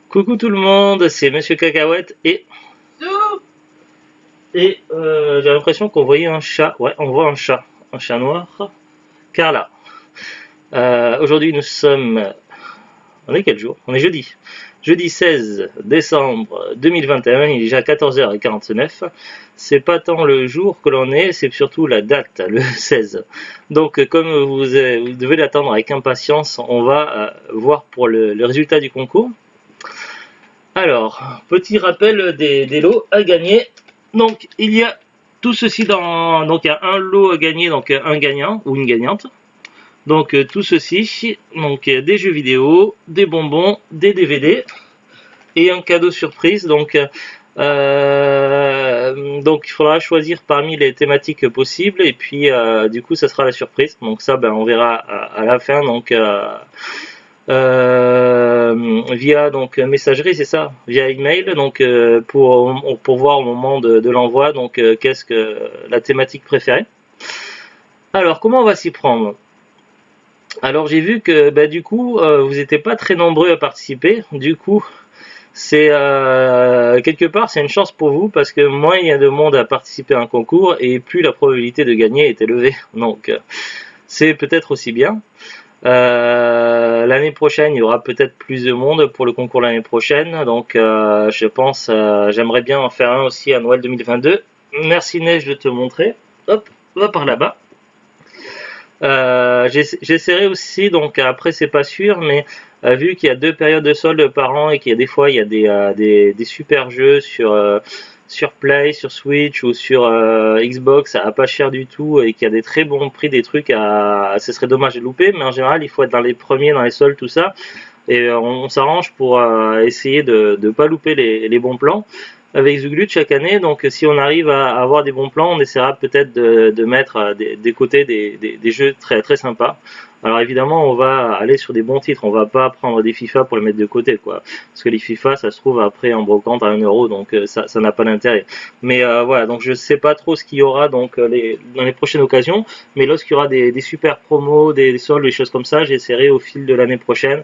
Coucou tout le monde, c'est Monsieur Cacahuète et j'ai l'impression qu'on voyait un chat. Ouais, on voit un chat noir. Carla. Aujourd'hui nous sommes. On est quel jour? On est jeudi. Jeudi 16 décembre 2021, il est déjà 14h49. C'est pas tant le jour que l'on est, c'est surtout la date, le 16. Donc comme vous devez l'attendre avec impatience, on va voir pour le résultat du concours. Alors, petit rappel des lots à gagner. Donc, il y a tout ceci dans. Donc, il y a un lot à gagner, donc un gagnant ou une gagnante. Donc, tout ceci, donc des jeux vidéo, des bonbons, des DVD et un cadeau surprise. Donc il faudra choisir parmi les thématiques possibles et puis du coup, ça sera la surprise. Donc, ça, on verra à la fin. Donc, via donc messagerie, c'est ça, via email, donc pour voir au moment de l'envoi, donc qu'est-ce que la thématique préférée. Alors comment on va s'y prendre? Alors j'ai vu que du coup vous n'étiez pas très nombreux à participer, du coup c'est quelque part c'est une chance pour vous parce que moins il y a de monde à participer à un concours et plus la probabilité de gagner est élevée, donc c'est peut-être aussi bien. L'année prochaine, il y aura peut-être plus de monde pour le concours l'année prochaine. Donc, je pense, j'aimerais bien en faire un aussi à Noël 2022. Merci Neige de te montrer. Hop, va par là-bas. J'essaierai aussi, donc après c'est pas sûr, mais vu qu'il y a 2 périodes de solde par an et qu'il y a des fois il y a des super jeux sur Play, sur Switch ou sur Xbox à pas cher du tout et qu'il y a des très bons prix, des trucs ce serait dommage de louper, mais en général il faut être dans les premiers, dans les soldes, tout ça, et on s'arrange pour essayer de ne pas louper les bons plans avec Zuglut chaque année. Donc si on arrive à avoir des bons plans, on essaiera peut-être de mettre des côtés des jeux très très sympas. Alors évidemment, on va aller sur des bons titres, on va pas prendre des FIFA pour les mettre de côté, quoi. Parce que les FIFA, ça se trouve après en brocante à 1€, donc ça n'a pas d'intérêt. Mais voilà, donc je sais pas trop ce qu'il y aura donc dans les prochaines occasions, mais lorsqu'il y aura des super promos, des soldes, des choses comme ça, j'essaierai au fil de l'année prochaine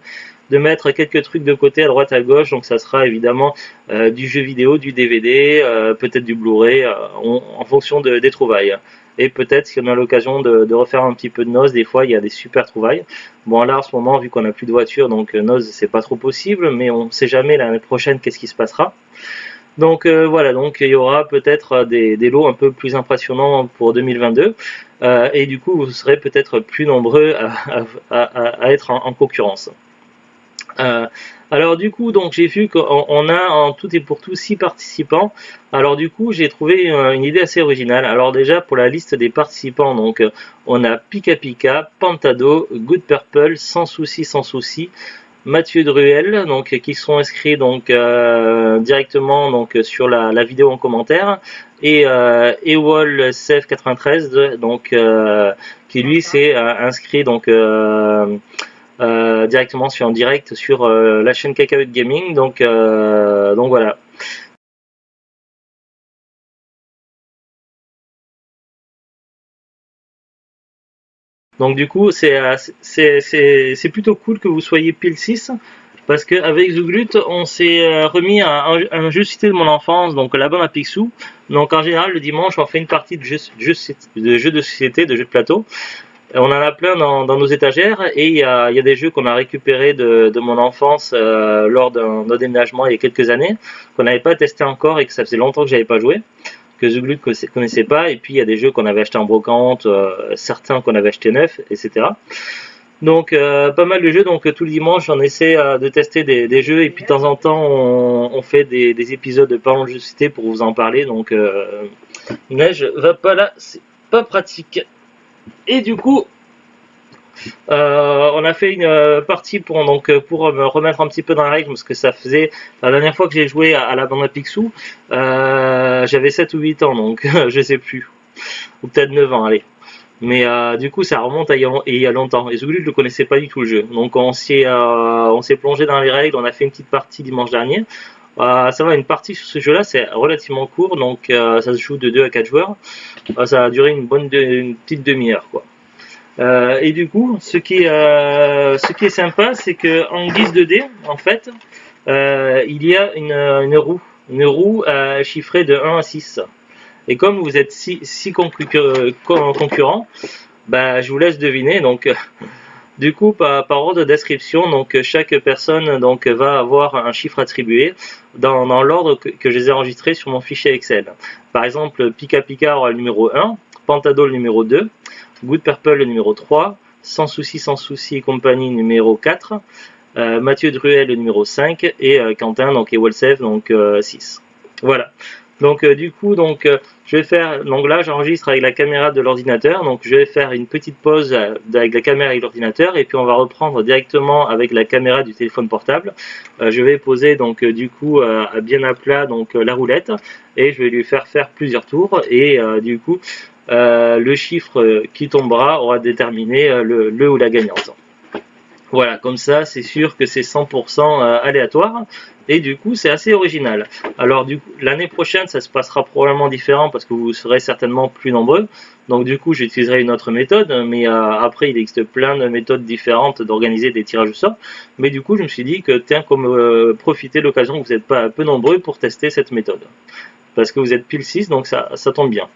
de mettre quelques trucs de côté à droite à gauche. Donc ça sera évidemment du jeu vidéo, du DVD, peut-être du Blu-ray, en fonction des trouvailles. Et peut-être si on a l'occasion de refaire un petit peu de noces, des fois il y a des super trouvailles. Bon là en ce moment vu qu'on n'a plus de voiture, donc noces c'est pas trop possible, mais on sait jamais l'année prochaine qu'est-ce qui se passera. Donc voilà, donc il y aura peut-être des lots un peu plus impressionnants pour 2022 et du coup vous serez peut-être plus nombreux à être en concurrence. Alors du coup, donc j'ai vu qu'on a en tout et pour tout 6 participants. Alors du coup, j'ai trouvé une idée assez originale. Alors déjà pour la liste des participants, donc on a Pika Pika, Pantado, Good Purple, Sans Souci, Mathieu Druel, donc qui sont inscrits donc directement donc sur la vidéo en commentaire, et Ewol Sef 93 donc qui lui s'est inscrit donc directement en direct sur la chaîne Cacahuète Gaming, donc voilà. Donc du coup c'est plutôt cool que vous soyez pile 6 parce qu'avec Zouglut on s'est remis à un jeu cité de mon enfance, donc la bande à Picsou. Donc en général le dimanche on fait une partie de jeux de société, de jeux de plateau. On en a plein dans nos étagères et il y a des jeux qu'on a récupérés de mon enfance lors d'un déménagement il y a quelques années, qu'on n'avait pas testé encore et que ça faisait longtemps que j'avais pas joué, que Zuglut connaissait pas, et puis il y a des jeux qu'on avait achetés en brocante, certains qu'on avait achetés neufs, etc. Donc pas mal de jeux, donc tout le dimanche on essaie de tester des jeux et puis de temps en temps on fait des épisodes de parlons de jeux de société pour vous en parler. Donc Neige va pas là, c'est pas pratique. Et du coup, on a fait une partie pour me remettre un petit peu dans la règle parce que ça faisait la dernière fois que j'ai joué à la bande à Picsou, j'avais 7 ou 8 ans, donc je sais plus, ou peut-être 9 ans, allez. Mais du coup ça remonte à il y a longtemps et Zouglu je le connaissais pas du tout le jeu, donc on s'est plongé dans les règles, on a fait une petite partie dimanche dernier. Ça va, une partie sur ce jeu là c'est relativement court, donc ça se joue de 2 à 4 joueurs. Ça a duré une petite demi-heure quoi. Et du coup, ce qui est sympa, c'est que en guise de dés, en fait, il y a une roue chiffrée de 1 à 6. Et comme vous êtes 6 concurrents, bah, je vous laisse deviner. Donc, du coup, par ordre de description, donc chaque personne donc va avoir un chiffre attribué dans l'ordre que je les ai enregistrés sur mon fichier Excel. Par exemple, Pika Pika aura le numéro 1, Pantado le numéro 2, Good Purple le numéro 3, Sans Souci Compagnie numéro 4, Mathieu Druel le numéro 5 et Quentin donc et Wolsef donc 6. Voilà. Donc du coup je vais faire, donc là j'enregistre avec la caméra de l'ordinateur, donc je vais faire une petite pause avec la caméra et l'ordinateur et puis on va reprendre directement avec la caméra du téléphone portable. Je vais poser donc du coup bien à plat donc la roulette et je vais lui faire plusieurs tours et du coup le chiffre qui tombera aura déterminé le ou la gagnante. Voilà, comme ça, c'est sûr que c'est 100% aléatoire et du coup, c'est assez original. Alors, du coup, l'année prochaine, ça se passera probablement différent parce que vous serez certainement plus nombreux. Donc, du coup, j'utiliserai une autre méthode, mais après, il existe plein de méthodes différentes d'organiser des tirages au sort. Mais du coup, je me suis dit que, tiens, comme profiter de l'occasion que vous n'êtes pas peu nombreux pour tester cette méthode. Parce que vous êtes pile 6, donc ça tombe bien.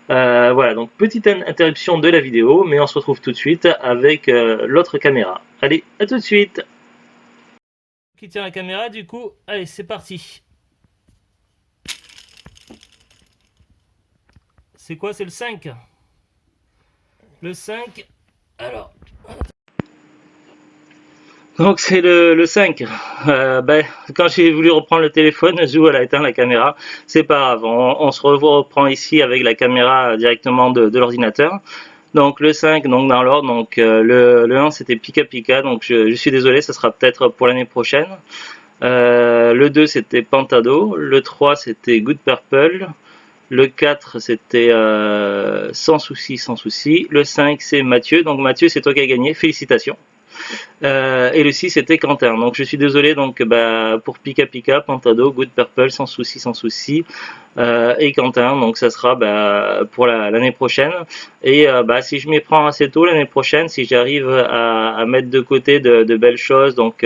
Voilà, donc petite interruption de la vidéo, mais on se retrouve tout de suite avec l'autre caméra. Allez, à tout de suite. Qui tient la caméra du coup? Allez, c'est parti. C'est quoi? C'est le 5. Le 5. Alors. Donc c'est le 5. Quand j'ai voulu reprendre le téléphone, Zou elle a éteint la caméra. C'est pas grave, on se reprend ici avec la caméra directement de l'ordinateur. Donc le 5, donc dans l'ordre, donc le 1 c'était Pika Pika, donc je suis désolé, ça sera peut-être pour l'année prochaine. Le 2 c'était Pantado, le 3 c'était Good Purple, le 4 c'était Sans Souci, le 5 c'est Mathieu, donc Mathieu c'est toi qui as gagné, félicitations. Et le 6 c'était Quentin. Donc je suis désolé donc pour Pika Pika, Pantado, Good Purple, Sans Souci et Quentin. Donc ça sera pour l'année prochaine. Et si je m'y prends assez tôt l'année prochaine, si j'arrive à mettre de côté de belles choses, donc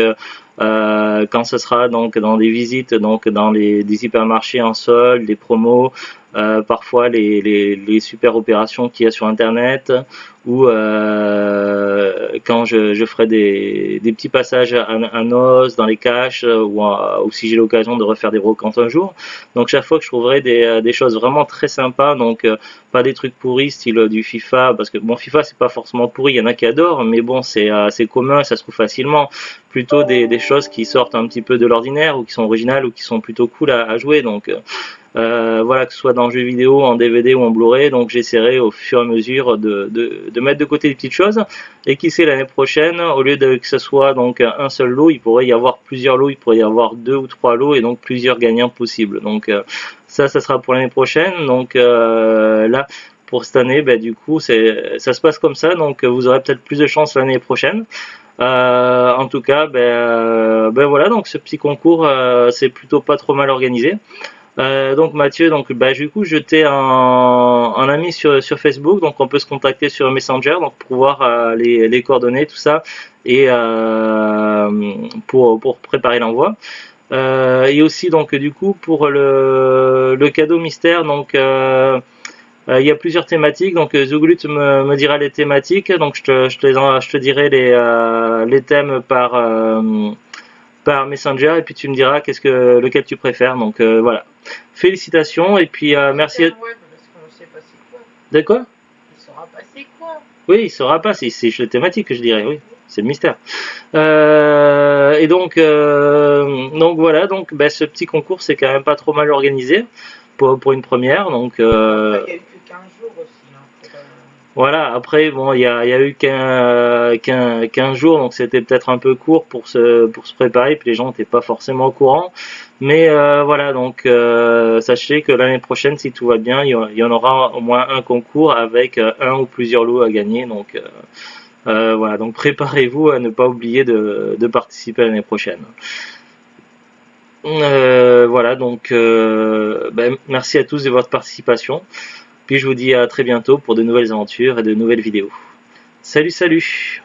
quand ce sera donc dans des visites, donc dans des hypermarchés en solde, des promos, parfois les super opérations qu'il y a sur internet, ou quand je ferai des petits passages à Noces, dans les caches, ou si j'ai l'occasion de refaire des brocantes un jour. Donc chaque fois que je trouverai des choses vraiment très sympas, donc pas des trucs pourris style du FIFA, parce que bon, FIFA c'est pas forcément pourri, il y en a qui adorent, mais bon c'est commun, ça se trouve facilement. Plutôt des choses qui sortent un petit peu de l'ordinaire, ou qui sont originales, ou qui sont plutôt cool à jouer. Donc voilà, que ce soit dans jeux vidéo, en DVD ou en Blu-ray, donc j'essaierai au fur et à mesure de mettre de côté des petites choses, et qui sait, l'année prochaine, au lieu que ce soit donc un seul lot, il pourrait y avoir plusieurs lots, il pourrait y avoir 2 ou 3 lots, et donc plusieurs gagnants possibles. Donc ça sera pour l'année prochaine. Donc là, pour cette année, du coup, ça se passe comme ça, donc vous aurez peut-être plus de chance l'année prochaine. En tout cas, voilà, donc ce petit concours, c'est plutôt pas trop mal organisé. Donc Mathieu, donc du coup j'étais un ami sur Facebook, donc on peut se contacter sur Messenger, donc pour voir les coordonnées, tout ça, et pour préparer l'envoi. Et aussi donc du coup pour le cadeau mystère, donc il y a plusieurs thématiques, donc Zouglut me dira les thématiques, donc je te dirai les thèmes par Messenger, et puis tu me diras lequel tu préfères. Donc voilà, félicitations, et puis merci. Ouais, parce qu'on sait pas c'est quoi. De quoi? Il saura pas c'est quoi. Oui, il saura pas, c'est le thématique que je dirais, oui, c'est le mystère. Et donc voilà, donc ce petit concours c'est quand même pas trop mal organisé pour une première. Donc Il y a eu que 15 jours aussi. Hein, voilà, après bon, il y a eu qu'un jours, donc c'était peut-être un peu court pour se préparer, puis les gens n'étaient pas forcément au courant. Mais voilà, donc sachez que l'année prochaine, si tout va bien, il y en aura au moins un concours avec un ou plusieurs lots à gagner. Donc voilà, donc préparez-vous à ne pas oublier de participer l'année prochaine. Voilà, donc merci à tous de votre participation. Puis je vous dis à très bientôt pour de nouvelles aventures et de nouvelles vidéos. Salut, salut!